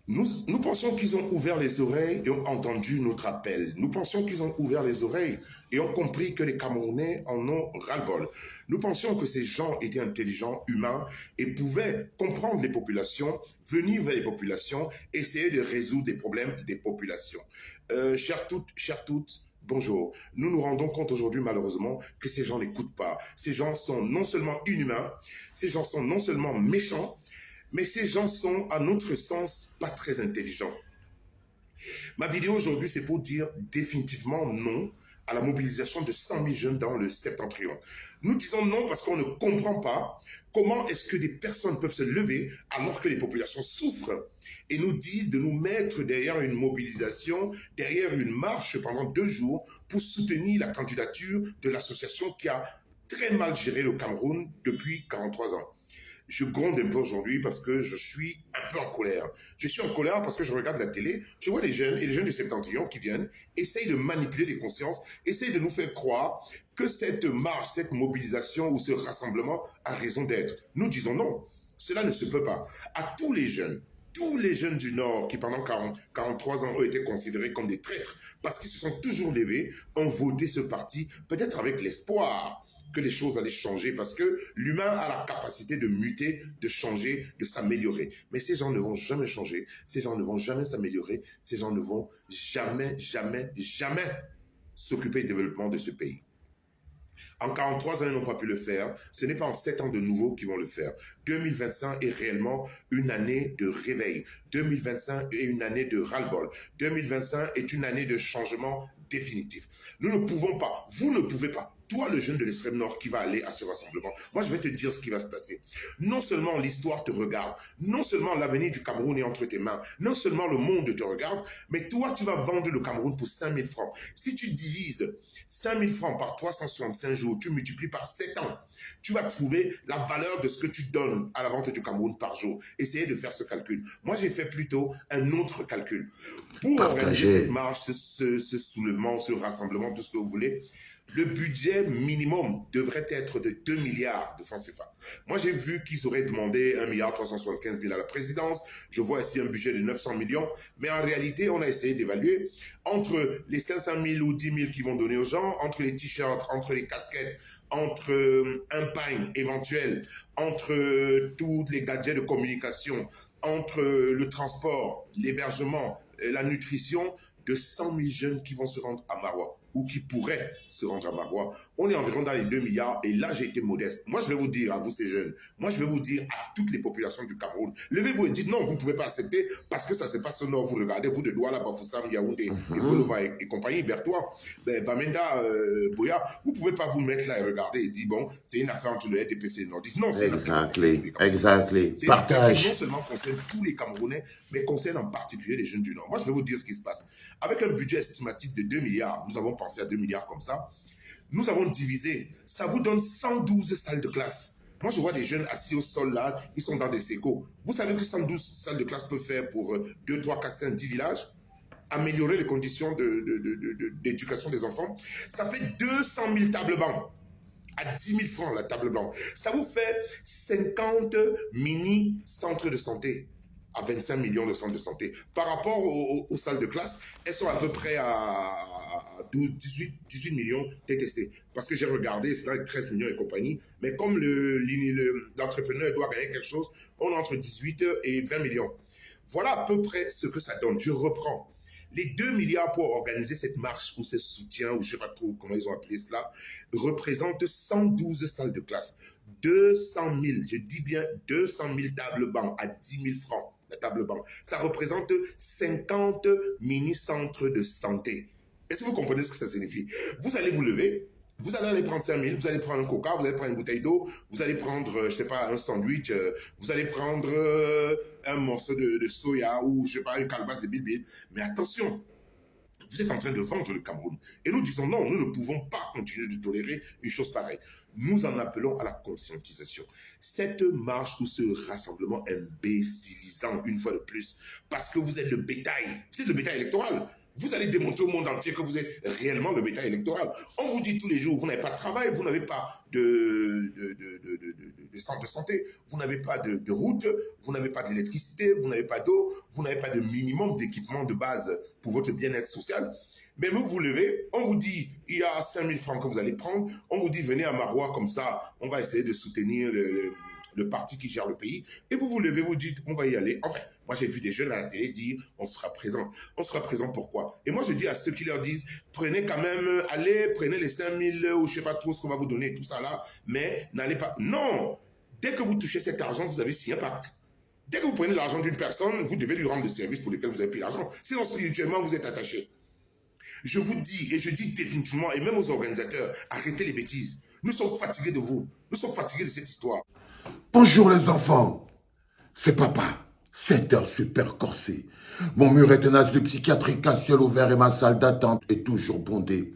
Nous pensons qu'ils ont ouvert les oreilles et ont entendu notre appel. Nous pensions qu'ils ont ouvert les oreilles et ont compris que les Camerounais en ont ras-le-bol. Nous pensions que ces gens étaient intelligents, humains et pouvaient comprendre les populations, venir vers les populations, essayer de résoudre les problèmes des populations. Chers toutes, bonjour. Nous nous rendons compte aujourd'hui malheureusement que ces gens n'écoutent pas. Ces gens sont non seulement inhumains, ces gens sont non seulement méchants, mais ces gens sont, à notre sens, pas très intelligents. Ma vidéo aujourd'hui, c'est pour dire définitivement non à la mobilisation de 100 000 jeunes dans le septentrion. Nous disons non parce qu'on ne comprend pas comment est-ce que des personnes peuvent se lever alors que les populations souffrent et nous disent de nous mettre derrière une mobilisation, derrière une marche pendant 2 jours pour soutenir la candidature de l'association qui a très mal géré le Cameroun depuis 43 ans. Je gronde un peu aujourd'hui parce que je suis un peu en colère. Je suis en colère parce que je regarde la télé, je vois des jeunes et des jeunes du septentrion qui viennent, essayent de manipuler les consciences, essayent de nous faire croire que cette marche, cette mobilisation ou ce rassemblement a raison d'être. Nous disons non, cela ne se peut pas. À tous les jeunes du Nord qui pendant 43 ans ont été considérés comme des traîtres parce qu'ils se sont toujours levés, ont voté ce parti, peut-être avec l'espoir que les choses allaient changer parce que l'humain a la capacité de muter, de changer, de s'améliorer. Mais ces gens ne vont jamais changer, ces gens ne vont jamais s'améliorer, ces gens ne vont jamais, jamais, jamais s'occuper du développement de ce pays. En 43 ans, ils n'ont pas pu le faire. Ce n'est pas en 7 ans de nouveau qu'ils vont le faire. 2025 est réellement une année de réveil. 2025 est une année de ras-le-bol. 2025 est une année de changement définitif. Nous ne pouvons pas, vous ne pouvez pas, toi le jeune de l'extrême nord qui va aller à ce rassemblement, moi je vais te dire ce qui va se passer. Non seulement l'histoire te regarde, non seulement l'avenir du Cameroun est entre tes mains, non seulement le monde te regarde, mais toi tu vas vendre le Cameroun pour 5000 francs. Si tu divises 5000 francs par 365 jours, tu multiplies par 7 ans, tu vas trouver la valeur de ce que tu donnes à la vente du Cameroun par jour. Essayez de faire ce calcul. Moi, j'ai fait plutôt un autre calcul. Pour organiser cette Partagez. marche, ce soulèvement, ce rassemblement, tout ce que vous voulez, le budget minimum devrait être de 2 milliards de francs CFA. Moi, j'ai vu qu'ils auraient demandé 1 milliard 375 000 à la présidence. Je vois ici un budget de 900 millions. Mais en réalité, on a essayé d'évaluer entre les 500 000 ou 10 000 qui vont donner aux gens, entre les t-shirts, entre les casquettes, entre un pain éventuel, entre tous les gadgets de communication, entre le transport, l'hébergement, la nutrition, de 100 000 jeunes qui vont se rendre à Marois ou qui pourraient se rendre à Marois. On est environ dans les 2 milliards et là j'ai été modeste. Moi je vais vous dire à vous ces jeunes, moi je vais vous dire à toutes les populations du Cameroun, levez-vous et dites non, vous ne pouvez pas accepter parce que ça se passe au nord, vous regardez, vous de Douala, Bafoussam, Yaoundé et Mhm. Bolova et compagnie, Bertois, Bamenda, Boya, vous ne pouvez pas vous mettre là et regarder et dire bon, c'est une affaire entre le RDPC et le Nord. Non, c'est une affaire qui concerne tous Exactly. les Camerounais. Exactly. C'est une affaire qui non Partage. seulement concerne tous les Camerounais, mais concerne en particulier les jeunes du Nord. Moi, je vais vous dire ce qui se passe. Avec un budget estimatif de 2 milliards, nous avons pensé à 2 milliards comme ça, nous avons divisé. Ça vous donne 112 salles de classe. Moi, je vois des jeunes assis au sol là, ils sont dans des sécos. Vous savez que 112 salles de classe peuvent faire pour 2, 3, 4, 5, 10 villages, améliorer les conditions d'éducation des enfants. Ça fait 200 000 tables bancs à 10 000 francs la table blanche. Ça vous fait 50 mini-centres de santé à 25 millions de centres de santé. Par rapport aux salles de classe, elles sont à peu près à 12, 18 millions TTC. Parce que j'ai regardé, c'est dans les 13 millions et compagnie. Mais comme l'entrepreneur doit gagner quelque chose, on est entre 18 et 20 millions. Voilà à peu près ce que ça donne. Je reprends. Les 2 milliards pour organiser cette marche ou ce soutien, ou je ne sais pas trop comment ils ont appelé cela, représentent 112 salles de classe. 200 000, je dis bien 200 000 tables bancs à 10 000 francs, la table banc. Ça représente 50 mini-centres de santé. Est-ce que vous comprenez ce que ça signifie? Vous allez vous lever, vous allez aller prendre 5 000, vous allez prendre un coca, vous allez prendre une bouteille d'eau, vous allez prendre, je ne sais pas, un sandwich, vous allez prendre un morceau de soya ou, je ne sais pas, une calebasse de bilbil. Mais attention, vous êtes en train de vendre le Cameroun. Et nous disons non, nous ne pouvons pas continuer de tolérer une chose pareille. Nous en appelons à la conscientisation. Cette marche ou ce rassemblement imbécilisant, une fois de plus, parce que vous êtes le bétail électoral. Vous allez démontrer au monde entier que vous êtes réellement le bétail électoral. On vous dit tous les jours, vous n'avez pas de travail, vous n'avez pas de centre de santé, vous n'avez pas de route, vous n'avez pas d'électricité, vous n'avez pas d'eau, vous n'avez pas de minimum d'équipement de base pour votre bien-être social. Mais vous vous levez, on vous dit, il y a 5 000 francs que vous allez prendre, on vous dit, venez à Marois, comme ça, on va essayer de soutenir le parti qui gère le pays, et vous vous levez, vous dites, on va y aller. Enfin, moi j'ai vu des jeunes à la télé dire, on sera présent. On sera présent pourquoi? Et moi je dis à ceux qui leur disent, prenez quand même, allez, prenez les 5 000 ou je sais pas trop ce qu'on va vous donner, tout ça là, mais n'allez pas. Non! Dès que vous touchez cet argent, vous avez signé un pacte. Dès que vous prenez l'argent d'une personne, vous devez lui rendre le service pour lequel vous avez pris l'argent. Sinon, spirituellement, vous êtes attaché. Je vous dis, et je dis définitivement, et même aux organisateurs, arrêtez les bêtises. Nous sommes fatigués de vous. Nous sommes fatigués de cette histoire. Bonjour les enfants, c'est papa, 7 heures super corsé. Mon mur est un asile psychiatrique à ciel ouvert et ma salle d'attente est toujours bondée.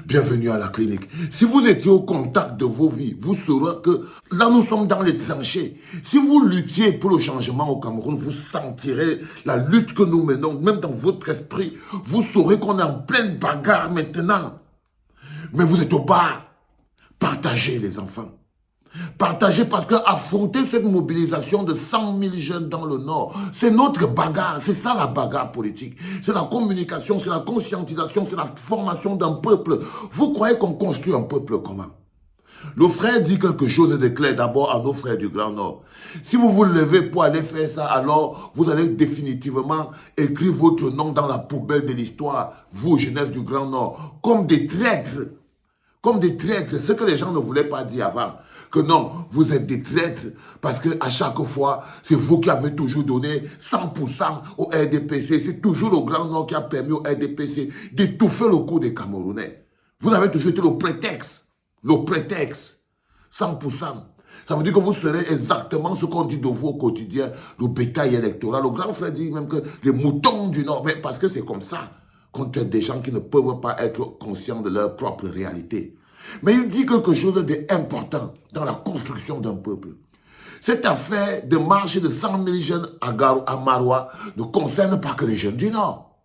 Bienvenue à la clinique. Si vous étiez au contact de vos vies, vous saurez que là nous sommes dans les tranchées. Si vous luttiez pour le changement au Cameroun, vous sentirez la lutte que nous menons, même dans votre esprit. Vous saurez qu'on est en pleine bagarre maintenant. Mais vous êtes au bas. Partagez les enfants. Partagez parce qu'affronter cette mobilisation de 100 000 jeunes dans le Nord, c'est notre bagarre, c'est ça la bagarre politique. C'est la communication, c'est la conscientisation, c'est la formation d'un peuple. Vous croyez qu'on construit un peuple comment? Le frère dit quelque chose de clair d'abord à nos frères du Grand Nord. Si vous vous levez pour aller faire ça, alors vous allez définitivement écrire votre nom dans la poubelle de l'histoire, vous, jeunesse du Grand Nord, comme des traîtres. Comme des traîtres, ce que les gens ne voulaient pas dire avant. Que non, vous êtes des traîtres parce qu'à chaque fois, c'est vous qui avez toujours donné 100% au RDPC. C'est toujours le Grand Nord qui a permis au RDPC d'étouffer le coup des Camerounais. Vous avez toujours été le prétexte. Le prétexte. 100%. Ça veut dire que vous serez exactement ce qu'on dit de vous au quotidien, le bétail électoral. Le grand frère dit même que les moutons du Nord, mais parce que c'est comme ça. Contre des gens qui ne peuvent pas être conscients de leur propre réalité. Mais il dit quelque chose d'important dans la construction d'un peuple. Cette affaire de marche de 100 000 jeunes à Marois ne concerne pas que les jeunes du Nord.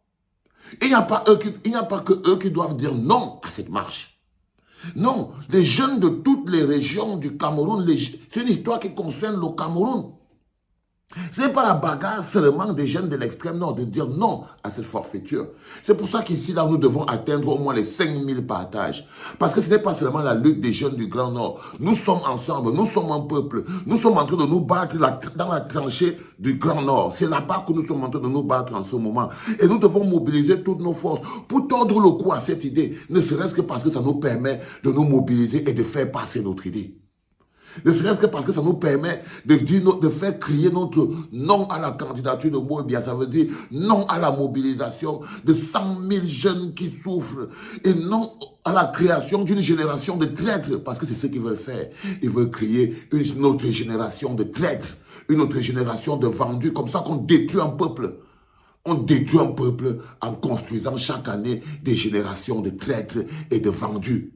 Il n'y a pas que eux qui doivent dire non à cette marche. Non, les jeunes de toutes les régions du Cameroun, c'est une histoire qui concerne le Cameroun. Ce n'est pas la bagarre seulement des jeunes de l'extrême nord de dire non à cette forfaiture. C'est pour ça qu'ici, là, nous devons atteindre au moins les 5 000 partages. Parce que ce n'est pas seulement la lutte des jeunes du Grand Nord. Nous sommes ensemble, nous sommes un peuple. Nous sommes en train de nous battre dans la tranchée du Grand Nord. C'est là-bas que nous sommes en train de nous battre en ce moment. Et nous devons mobiliser toutes nos forces pour tordre le cou à cette idée. Ne serait-ce que parce que ça nous permet de nous mobiliser et de faire passer notre idée. Ne serait-ce que parce que ça nous permet de faire crier notre non à la candidature de Mouébia. Ça veut dire non à la mobilisation de 100 000 jeunes qui souffrent et non à la création d'une génération de traîtres, parce que c'est ce qu'ils veulent faire. Ils veulent créer une autre génération de traîtres, une autre génération de vendus, comme ça qu'on détruit un peuple. On détruit un peuple en construisant chaque année des générations de traîtres et de vendus.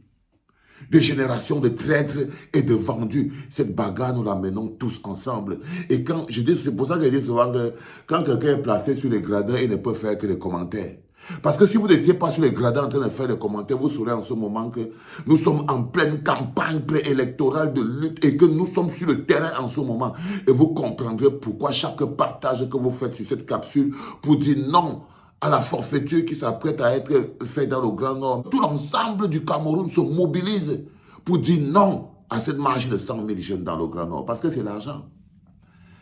Des générations de traîtres et de vendus. Cette bagarre, nous la menons tous ensemble. Et quand je dis, c'est pour ça que je dis souvent que quand quelqu'un est placé sur les gradins, il ne peut faire que les commentaires. Parce que si vous n'étiez pas sur les gradins en train de faire les commentaires, vous saurez en ce moment que nous sommes en pleine campagne préélectorale de lutte et que nous sommes sur le terrain en ce moment. Et vous comprendrez pourquoi chaque partage que vous faites sur cette capsule pour dire non à la forfaiture qui s'apprête à être faite dans le Grand Nord. Tout l'ensemble du Cameroun se mobilise pour dire non à cette marche de 100 000 jeunes dans le Grand Nord. Parce que c'est l'argent.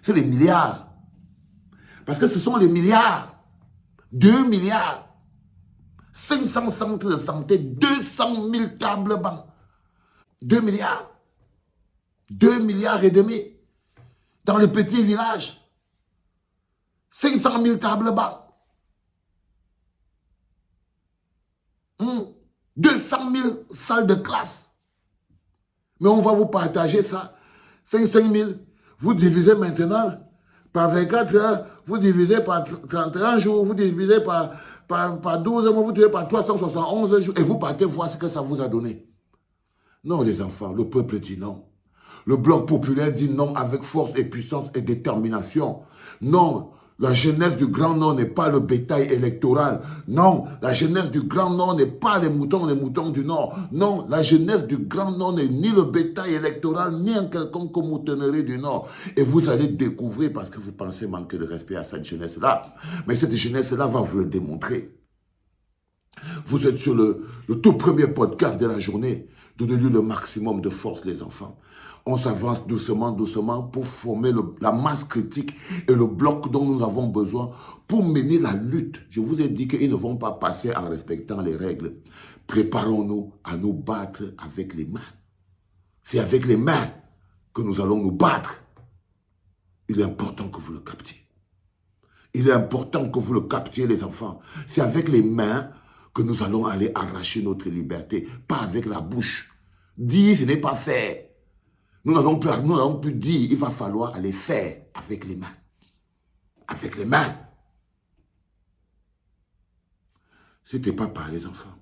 C'est les milliards. Parce que ce sont les milliards. 2 milliards. 500 centres de santé, 200 000 tables bancs. 2 milliards. 2 milliards et demi. Dans les petits villages. 500 000 tables bancs. 200 000 salles de classe. Mais on va vous partager ça. 5 000. Vous divisez maintenant par 24 heures, vous divisez par 31 jours, vous divisez par 12 mois, vous divisez par 371 jours, et vous partez voir ce que ça vous a donné. Non, les enfants, le peuple dit non. Le bloc populaire dit non avec force et puissance et détermination. Non, La jeunesse du grand nord n'est pas le bétail électoral. Non, la jeunesse du grand nord n'est pas les moutons du nord. Non, la jeunesse du grand nord n'est ni le bétail électoral, ni un quelconque moutonnerie du nord. Et vous allez découvrir, parce que vous pensez manquer de respect à cette jeunesse-là. Mais cette jeunesse-là va vous le démontrer. Vous êtes sur le tout premier podcast de la journée. Donnez-lui le maximum de force, les enfants. On s'avance doucement pour former la masse critique et le bloc dont nous avons besoin pour mener la lutte. Je vous ai dit qu'ils ne vont pas passer en respectant les règles. Préparons-nous à nous battre avec les mains. C'est avec les mains que nous allons nous battre. Il est important que vous le captiez. Il est important que vous le captiez, les enfants. C'est avec les mains que nous allons aller arracher notre liberté, pas avec la bouche. Dire, ce n'est pas faire. Nous n'allons plus dire, il va falloir aller faire avec les mains. Avec les mains. C'était papa, les enfants.